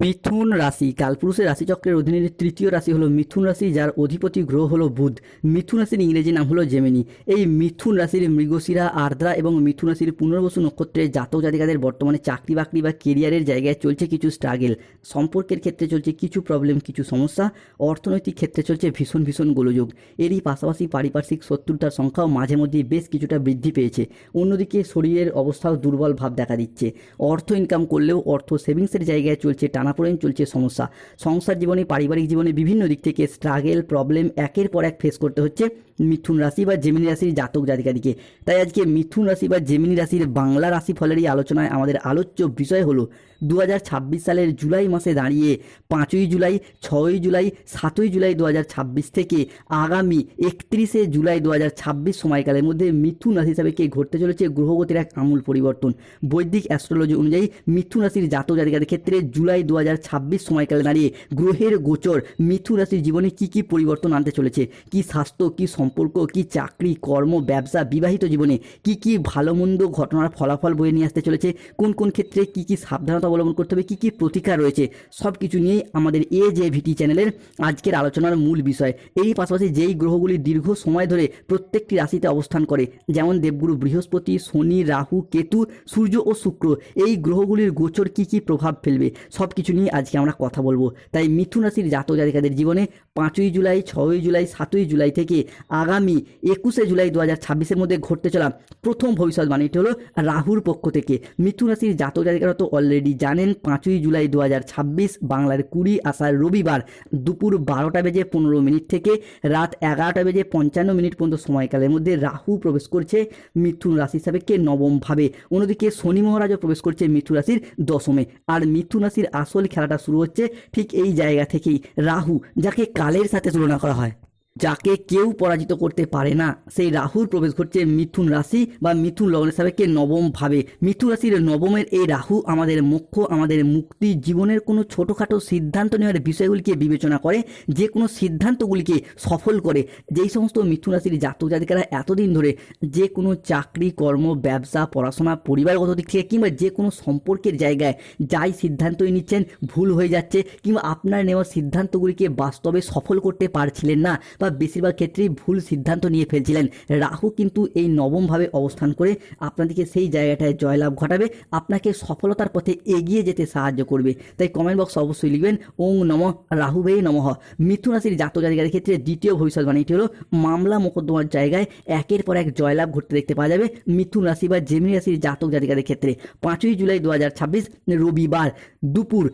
মিথুন রাশি কালপুরুষের রাশিচক্রের অধীনে তৃতীয় রাশি হলো মিথুন রাশি, যার অধিপতি গ্রহ হলো বুধ। মিথুন রাশির ইংরেজি নাম হলো জেমিনি। এই মিথুন রাশির মৃগশিরা, আর্দ্রা এবং মিথুন রাশির পুনর্বসু নক্ষত্রের জাতক জাতিকাদের বর্তমানে চাকরি বাকরি বা কেরিয়ারের জায়গায় চলছে কিছু স্ট্রাগেল, সম্পর্কের ক্ষেত্রে চলছে কিছু প্রবলেম, কিছু সমস্যা, অর্থনৈতিক ক্ষেত্রে চলছে ভীষণ ভীষণ গোলযোগ। এরই পাশাপাশি পারিপার্শ্বিক শত্রুতার সংখ্যাও মাঝে মধ্যেই বেশ কিছুটা বৃদ্ধি পেয়েছে। অন্যদিকে শরীরের অবস্থাও দুর্বল ভাব দেখা দিচ্ছে। অর্থ ইনকাম করলেও অর্থ সেভিংসের জায়গায় চলছে টানাপোড়েন, চলছে সমস্যা। সংসার জীবনে, পারিবারিক জীবনে বিভিন্ন দিক থেকে স্ট্রাগেল, প্রবলেম একের পর এক ফেস করতে হচ্ছে মিথুন রাশি বা জেমিনি রাশির জাতক জাতিকাদিকে। তাই আজকে মিথুন রাশি বা জেমিনি রাশির বাংলা রাশি ফলের এই আলোচনায় আমাদের আলোচ্য বিষয় হলো 2026 সালের জুলাই মাসে দাঁড়িয়ে 5ই জুলাই, 6ই জুলাই, 7ই জুলাই 2026 থেকে আগামী 31শে জুলাই 2026 সময়কালের মধ্যে মিথুন রাশি হিসাবে কে ঘটতে চলেছে গ্রহগতির এক আমূল পরিবর্তন। বৈদিক অ্যাস্ট্রোলজি অনুযায়ী মিথুন রাশির জাতক জাতিকাদের ক্ষেত্রে জুলাই 2026 সময়কালে দাঁড়িয়ে গ্রহের গোচর মিথুন রাশির জীবনে কি কি পরিবর্তন আনতে চলেছে, কি স্বাস্থ্য, কি সম্পর্ক, কি চাকরি, কর্ম, ব্যবসা, বিবাহিত জীবনে কি কি ভালো মন্দ ঘটনার ফলাফল বয়ে নিয়ে আসতে চলেছে, কোন কোন ক্ষেত্রে কি কি সাবধানতা অবলম্বন করতে হবে, কি কি প্রতিকার রয়েছে, সব কিছু নিয়েই আমাদের AJVT চ্যানেলের আজকের আলোচনার মূল বিষয়। এই পাশাপাশি যেই গ্রহগুলি দীর্ঘ সময় ধরে প্রত্যেকটি রাশিতে অবস্থান করে, যেমন দেবগুরু বৃহস্পতি, শনি, রাহু, কেতু, সূর্য ও শুক্র, এই গ্রহগুলির গোচর কি কি প্রভাব ফেলবে, সব কিছু নিয়ে আজকে আমরা কথা বলবো। তাই মিথুন রাশির জাতক জাতিকাদের জীবনে 5ই জুলাই, 6ই জুলাই, 7ই জুলাই থেকে আগামী 21শে জুলাই 2026-এর মধ্যে ঘটতে চলা প্রথম ভবিষ্যৎবাণীটি হলো রাহুর পক্ষ থেকে। মিথুন রাশির জাতক জাতিকারা তো অলরেডি জানেন 5ই জুলাই 2026 বাংলার 20 আষাঢ় রবিবার দুপুর 12:15 থেকে রাত 11:55 পর্যন্ত সময়কালের মধ্যে রাহু প্রবেশ করছে মিথুন রাশি সাপেক্ষে নবম ভাবে। অন্যদিকে শনি মহারাজও প্রবেশ করছে মিথুন রাশির দশমে। আর মিথুন রাশির আসল খেলাটা শুরু হচ্ছে ঠিক এই জায়গা থেকেই। রাহু, যাকে কালের সাথে তুলনা করা হয়, যাকে কেউ পরাজিত করতে পারে না, সেই রাহুর প্রবেশ ঘটছে মিথুন রাশি বা মিথুন লগ্নের সাপেক্ষে নবম ভাবে। মিথুন রাশির নবমের এই রাহু আমাদের মোক্ষ, আমাদের মুক্তি, জীবনের কোনো ছোটোখাটো সিদ্ধান্ত নেওয়ার বিষয়গুলিকে বিবেচনা করে, যে কোনো সিদ্ধান্তগুলিকে সফল করে। যেই সমস্ত মিথুন রাশির জাতক জাতিকারা এতদিন ধরে যে কোনো চাকরি, কর্ম, ব্যবসা, পড়াশোনা, পরিবারগত দিক থেকে কিংবা যে কোনো সম্পর্কের জায়গায় যাই সিদ্ধান্তই নিচ্ছেন ভুল হয়ে যাচ্ছে, কিংবা আপনার নেওয়া সিদ্ধান্তগুলিকে বাস্তবে সফল করতে পারছিলেন না বা বেশিরভাগ ক্ষেত্রেই ভুল সিদ্ধান্ত নিয়ে ফেলছিলেন, রাহু কিন্তু এই নবমভাবে অবস্থান করে আপনাদেরকে সেই জায়গাটায় জয়লাভ ঘটাবে, আপনাকে সফলতার পথে এগিয়ে যেতে সাহায্য করবে। তাই কমেন্ট বক্সে অবশ্যই লিখবেন ওং নমঃ রাহুবে নমঃ। মিথুন রাশির জাতক জাতিকাদের ক্ষেত্রে দ্বিতীয় ভবিষ্যৎবাণীটি হলো মামলা মোকদ্দমার জায়গায় একের পর এক জয়লাভ ঘটতে দেখতে পাওয়া যাবে মিথুন রাশি বা জেমিনি রাশির জাতক জাতিকাদের ক্ষেত্রে। 5ই জুলাই 2026 রবিবার দুপুর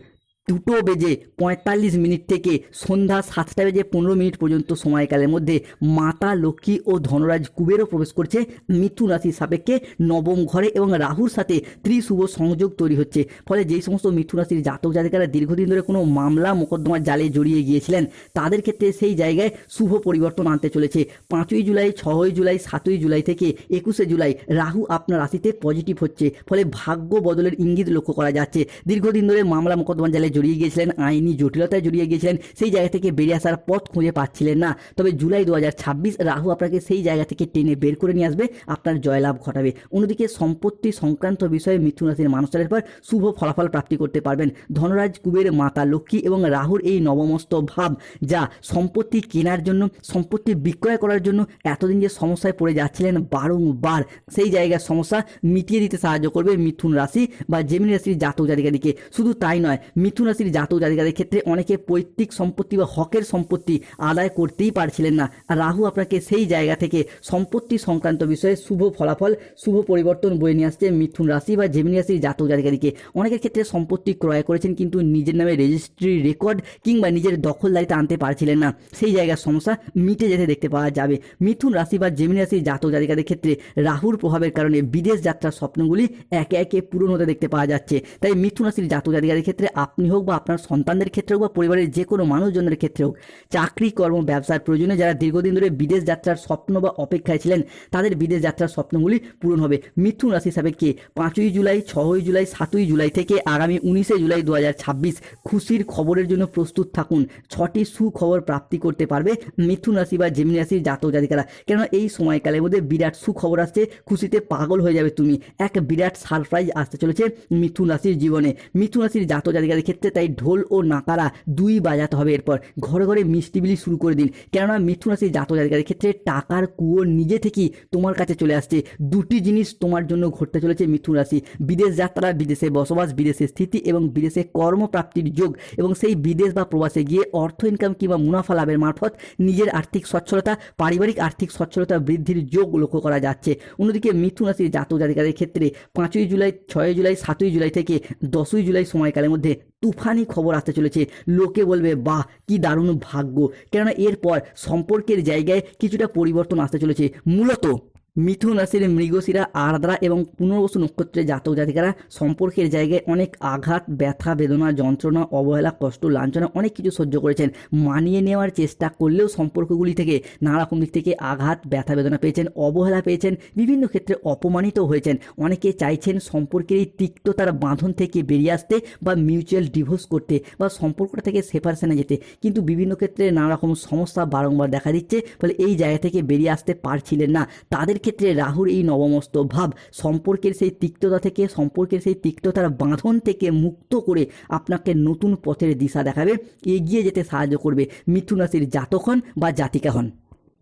2:45 থেকে সন্ধ্যা 7:15 পর্যন্ত সময়কালের মধ্যে মাতা লক্ষ্মী ও ধনরাজ কুবেরও প্রবেশ করছে মিথুন রাশির সাপেক্ষে নবম ঘরে এবং রাহুর সাথে ত্রিশুভ সংযোগ তৈরি হচ্ছে। ফলে যেই সমস্ত মিথুন রাশির জাতক জাতিকারা দীর্ঘদিন ধরে কোনো মামলা মোকদ্দমার জালে জড়িয়ে গিয়েছিলেন, তাদের ক্ষেত্রে সেই জায়গায় শুভ পরিবর্তন আনতে চলেছে। 5ই জুলাই, 6ই জুলাই, 7ই জুলাই থেকে 21শে জুলাই রাহু আপনার রাশিতে পজিটিভ হচ্ছে। ফলে ভাগ্য বদলের ইঙ্গিত লক্ষ্য করা যাচ্ছে। দীর্ঘদিন ধরে মামলা মোকদ্দমার জালে জড়িয়ে গিয়েছিলেন, আইনি জটিলতায় জড়িয়ে গিয়েছিলেন, সেই জায়গা থেকে বেরিয়ে আসার পথ খুঁজে পাচ্ছিলেন না, তবে জুলাই 2026 রাহু আপনাকে সেই জায়গা থেকে টেনে বের করে নিয়ে আসবে, আপনার জয়লাভ ঘটাবে। অন্যদিকে সম্পত্তি সংক্রান্ত বিষয়ে মিথুন রাশির মানুষের পর শুভ ফলাফল প্রাপ্তি করতে পারবেন। ধনরাজ, কুবের, মাতা লক্ষ্মী এবং রাহুর এই নবমস্ত ভাব, যা সম্পত্তি কেনার জন্য, সম্পত্তি বিক্রয় করার জন্য এতদিন যে সমস্যায় পড়ে যাচ্ছিলেন বারংবার, সেই জায়গার সমস্যা মিটিয়ে দিতে সাহায্য করবে মিথুন রাশি বা জেমিনি রাশির জাতক জাতিকাদিকে। শুধু তাই নয়, মিথুন রাশির জাতক জাতিকাদের ক্ষেত্রে অনেকে পৈতৃক সম্পত্তি বা হকের সম্পত্তি আদায় করতেই পারছিলেন না। রাহু আপনাকে সেই জায়গা থেকে সম্পত্তি সংক্রান্ত বিষয়ে শুভ ফলাফল, শুভ পরিবর্তন বয়ে নিয়ে আসছে মিথুন রাশি বা জেমিনি রাশির জাতক জাতিকাদিকে। অনেকের ক্ষেত্রে সম্পত্তি ক্রয় করেছেন কিন্তু নিজের নামে রেজিস্ট্রি রেকর্ড কিংবা নিজের দখলদারিতে আনতে পারছিলেন না, সেই জায়গার সমস্যা মিটে যেতে দেখতে পাওয়া যাবে। মিথুন রাশি বা জেমিনি রাশির জাতক জাতিকাদের ক্ষেত্রে রাহুর প্রভাবের কারণে বিদেশ যাত্রার স্বপ্নগুলি একে একে পূরণ হতে দেখতে পাওয়া যাচ্ছে। তাই মিথুন রাশির জাতক জাতিকাদের ক্ষেত্রে আপনি হোক বা আপনার সন্তানদের ক্ষেত্রে হোক বা পরিবারের যে কোনো মানুষজনের ক্ষেত্রে হোক, চাকরি, কর্ম, ব্যবসার প্রয়োজনে যারা দীর্ঘদিন ধরে বিদেশ যাত্রার স্বপ্ন বা অপেক্ষায় ছিলেন, তাদের বিদেশ যাত্রার স্বপ্নগুলি পূরণ হবে। মিথুন রাশি সাপেক্ষে 5ই জুলাই, 6ই জুলাই, 7ই জুলাই থেকে আগামী 19শে জুলাই 2026 খুশির খবরের জন্য প্রস্তুত থাকুন। 6টি সুখবর প্রাপ্তি করতে পারবে মিথুন রাশি বা জেমিনি রাশির জাতক জাতিকারা। কেননা এই সময়কালের মধ্যে বিরাট সুখবর আসছে, খুশিতে পাগল হয়ে যাবে তুমি। এক বিরাট সারপ্রাইজ আসতে চলেছে মিথুন রাশির জীবনে। মিথুন রাশির জাতক জাতিকাদের ক্ষেত্রে ক্ষেত্রে তাই ঢোল ও নাকারা দুই বাজাতে হবে। এরপর ঘরে ঘরে মিষ্টি বিলি শুরু করে দিন, কেননা মিথুন রাশির জাতক জাতিকাদের ক্ষেত্রে টাকার কুয়ো নিজে থেকেই তোমার কাছে চলে আসছে। দুটি জিনিস তোমার জন্য ঘটতে চলেছে মিথুন রাশি: বিদেশ যাত্রা, বিদেশে বসবাস, বিদেশে স্থিতি এবং বিদেশে কর্মপ্রাপ্তির যোগ, এবং সেই বিদেশ বা প্রবাসে গিয়ে অর্থ ইনকাম কিংবা মুনাফা লাভের মারফত নিজের আর্থিক সচ্ছলতা, পারিবারিক আর্থিক সচ্ছলতা বৃদ্ধির যোগ লক্ষ্য করা যাচ্ছে। অন্যদিকে মিথুন রাশির জাতক জাতিকাদের ক্ষেত্রে 5ই জুলাই, 6ই জুলাই, 7ই জুলাই থেকে 10ই জুলাই সময়কালের মধ্যে তুফানি খবর আসতে চলেছে। লোকে বলবে বাহ কি দারুণ ভাগ্য, কেননা এরপর সম্পর্কের জায়গায় কিছুটা পরিবর্তন আসতে চলেছে। মূলত মিথুন রাশির মৃগশিরা, আর্দ্রা এবং পুনর্বসু নক্ষত্রের জাতক জাতিকারা সম্পর্কের জায়গায় অনেক আঘাত, ব্যথা, বেদনা, যন্ত্রণা, অবহেলা, কষ্ট, লাঞ্ছনা অনেক কিছু সহ্য করেছেন। মানিয়ে নেওয়ার চেষ্টা করলেও সম্পর্কগুলি থেকে নানা রকম দিক থেকে আঘাত, ব্যথা, বেদনা পেয়েছেন, অবহেলা পেয়েছেন, বিভিন্ন ক্ষেত্রে অপমানিত হয়েছেন। অনেকে চাইছেন সম্পর্কের এই তিক্ততার বাঁধন থেকে বেরিয়ে আসতে বা মিউচুয়াল ডিভোর্স করতে বা সম্পর্কটা থেকে সেপারেশনে যেতে, কিন্তু বিভিন্ন ক্ষেত্রে নানা রকম সমস্যা বারংবার দেখা দিচ্ছে, ফলে এই জায়গা থেকে বেরিয়ে আসতে পারছিলেন না। তাদের ক্ষেত্রে রাহুর এই নবমস্ত ভাব সম্পর্কের সেই তিক্ততা থেকে, সম্পর্কের সেই তিক্ততার বাঁধন থেকে মুক্ত করে আপনাকে নতুন পথের দিশা দেখাবে, এগিয়ে যেতে সাহায্য করবে। মিথুন রাশির জাতক হন বা জাতিকা হন,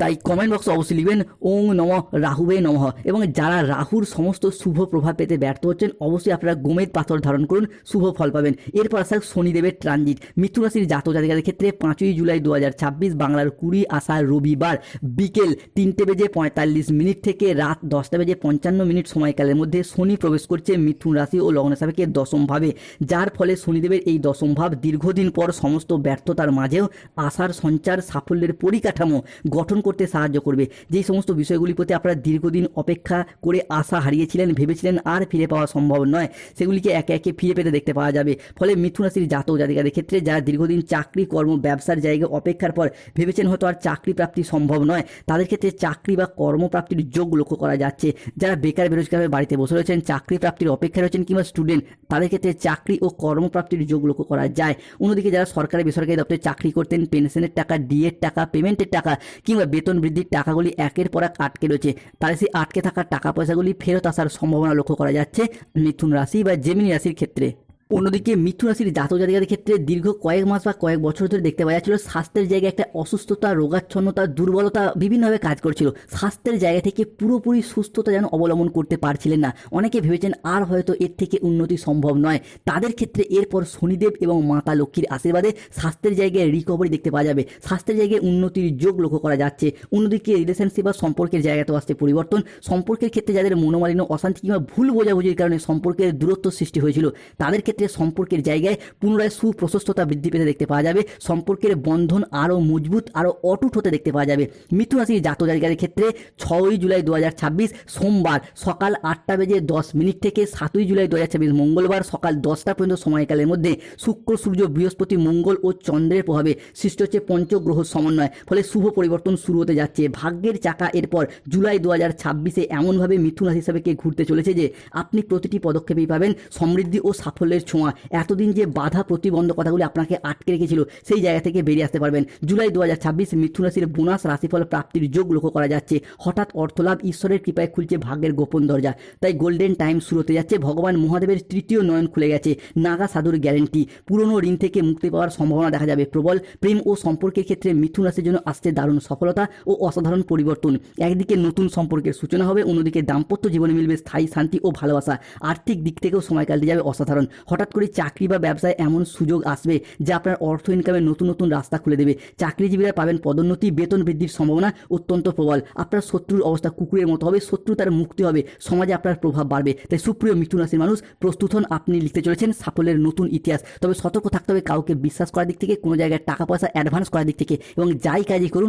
তাই কমেন্ট বক্সে অবশ্যই লিখবেন ওং নম রাহুবে নমঃ। এবং যারা রাহুর সমস্ত শুভ প্রভাব পেতে ব্যর্থ হচ্ছেন, অবশ্যই আপনারা গোমেদ পাথর ধারণ করুন, শুভ ফল পাবেন। এরপর আসা শনিদেবের ট্রানজিট মিথুন রাশির জাতক জাতিকাদের ক্ষেত্রে 5ই জুলাই 2026 বাংলার 20 আষাঢ় রবিবার বিকেল 3:45 থেকে রাত 10:55 সময়কালের মধ্যে শনি প্রবেশ করছে মিথুন রাশি ও লগ্ন সাপেক্ষে দশম ভাবে, যার ফলে শনিদেবের এই দশম ভাব দীর্ঘদিন পর সমস্ত ব্যর্থতার মাঝেও আশার সঞ্চার, সাফল্যের পরিকাঠামো গঠন করতে সাহায্য করবে। যেই সমস্ত বিষয়গুলির প্রতি আপনারা দীর্ঘদিন অপেক্ষা করে আশা হারিয়েছিলেন, ভেবেছিলেন আর ফিরে পাওয়া সম্ভব নয়, সেগুলিকে একে একে ফিরে পেতে দেখতে পাওয়া যাবে। ফলে মিথুন রাশির জাতক জাতিকাদের ক্ষেত্রে যারা দীর্ঘদিন চাকরি, কর্ম, ব্যবসার জায়গায় অপেক্ষার পর ভেবেছেন হয়তো আর চাকরি প্রাপ্তি সম্ভব নয়, তাদের ক্ষেত্রে চাকরি বা কর্মপ্রাপ্তির যোগ লক্ষ্য করা যাচ্ছে। যারা বেকার বেরোজগার বাড়িতে বসে রয়েছেন, চাকরি প্রাপ্তির অপেক্ষায় রয়েছেন কিংবা স্টুডেন্ট, তাদের ক্ষেত্রে চাকরি ও কর্মপ্রাপ্তির যোগ লক্ষ্য করা যায়। অন্যদিকে যারা সরকারি বেসরকারি দপ্তরে চাকরি করতেন, পেনশনের টাকা, ডিএর টাকা, পেমেন্টের টাকা কিংবা বেতন বৃদ্ধির টাকাগুলি একের পর এক আটকে রয়েছে, তাহলে সেই আটকে থাকা টাকা পয়সাগুলি ফেরত আসার সম্ভাবনা লক্ষ্য করা যাচ্ছে মিথুন রাশি বা জেমিনি রাশির ক্ষেত্রে। অন্যদিকে মিথুন রাশির জাতক জাতিকাদের ক্ষেত্রে দীর্ঘ কয়েক মাস বা কয়েক বছর ধরে দেখতে পাওয়া যাচ্ছিল স্বাস্থ্যের জায়গায় একটা অসুস্থতা, রোগাচ্ছন্নতা, দুর্বলতা বিভিন্নভাবে কাজ করছিল। স্বাস্থ্যের জায়গা থেকে পুরোপুরি সুস্থতা যেন অবলম্বন করতে পারছিলেন না। অনেকে ভেবেছেন আর হয়তো এর থেকে উন্নতি সম্ভব নয়। তাদের ক্ষেত্রে এরপর শনিদেব এবং মাতা লক্ষ্মীর আশীর্বাদে স্বাস্থ্যের জায়গায় রিকভারি দেখতে পাওয়া যাবে, স্বাস্থ্যের জায়গায় উন্নতির যোগ লক্ষ্য করা যাচ্ছে। অন্যদিকে রিলেশনশিপ বা সম্পর্কের জায়গাতেও আসছে পরিবর্তন। সম্পর্কের ক্ষেত্রে যাদের মনোমালিন্য, অশান্তি কিংবা ভুল বোঝাবুঝির কারণে সম্পর্কের দূরত্ব সৃষ্টি হয়েছিল, তাদের ক্ষেত্রে সম্পর্কের জায়গায় পুনরায় সুপ্রশস্ততা বৃদ্ধি পেতে দেখতে পাওয়া যাবে। সম্পর্কের বন্ধন আরও মজবুত, আরও অটুট হতে দেখতে পাওয়া যাবে। মিথুন রাশির জাতক জাতিকাদের ক্ষেত্রে 6ই জুলাই 2026 সোমবার সকাল 8:10 থেকে 7ই জুলাই 2026 মঙ্গলবার সকাল 10টা পর্যন্ত সময়কালের মধ্যে শুক্র, সূর্য, বৃহস্পতি, মঙ্গল ও চন্দ্রের প্রভাবে সৃষ্টি হচ্ছে পঞ্চগ্রহ সমন্বয়। ফলে শুভ পরিবর্তন শুরু হতে যাচ্ছে। ভাগ্যের চাকা এরপর জুলাই 2026 এমনভাবে মিথুন রাশি হিসাবে ঘুরতে চলেছে যে আপনি প্রতিটি পদক্ষেপেই পাবেন সমৃদ্ধি ও সাফল্যের ছোঁয়া। এতদিন যে বাধা প্রতিবন্ধকতাগুলি আপনাকে আটকে রেখেছিল, সেই জায়গা থেকে বেরিয়ে আসতে পারবেন। জুলাই 2026 মিথুন রাশির বোনাস রাশিফল প্রাপ্তির যোগ লক্ষ্য করা যাচ্ছে। হঠাৎ অর্থলাভ, ঈশ্বরের কৃপায় খুলছে ভাগ্যের গোপন দরজা। তাই গোল্ডেন টাইম শুরু হতে যাচ্ছে। ভগবান মহাদেবের তৃতীয় নয়ন খুলে গেছে। নাগা সাধুর গ্যারেন্টি, পুরনো ঋণ থেকে মুক্তি পাওয়ার সম্ভাবনা দেখা যাবে প্রবল। প্রেম ও সম্পর্কের ক্ষেত্রে মিথুন রাশির জন্য আসছে দারুণ সফলতা ও অসাধারণ পরিবর্তন। একদিকে নতুন সম্পর্কের সূচনা হবে, অন্যদিকে দাম্পত্য জীবনে মিলবে স্থায়ী শান্তি ও ভালোবাসা। আর্থিক দিক থেকেও সময়কালটি যাবে অসাধারণ। হঠাৎ করে চাকরি বা ব্যবসায় এমন সুযোগ আসবে যা আপনার অর্থ ইনকামের নতুন নতুন রাস্তা খুলে দেবে। চাকরিজীবীরা পাবেন পদোন্নতি, বেতন বৃদ্ধির সম্ভাবনা অত্যন্ত প্রবল। আপনার শত্রুর অবস্থা কুকুরের মতো হবে, শত্রু তার মুক্তি হবে, সমাজে আপনার প্রভাব বাড়বে। তাই সুপ্রিয় মিথুন রাশির মানুষ প্রস্তুত হন, আপনি লিখতে চলেছেন সাফল্যের নতুন ইতিহাস। তবে সতর্ক থাকতে হবে কাউকে বিশ্বাস করার দিক থেকে, কোনো জায়গায় টাকা পয়সা অ্যাডভান্স করার দিক থেকে, এবং যাই কাজই করুন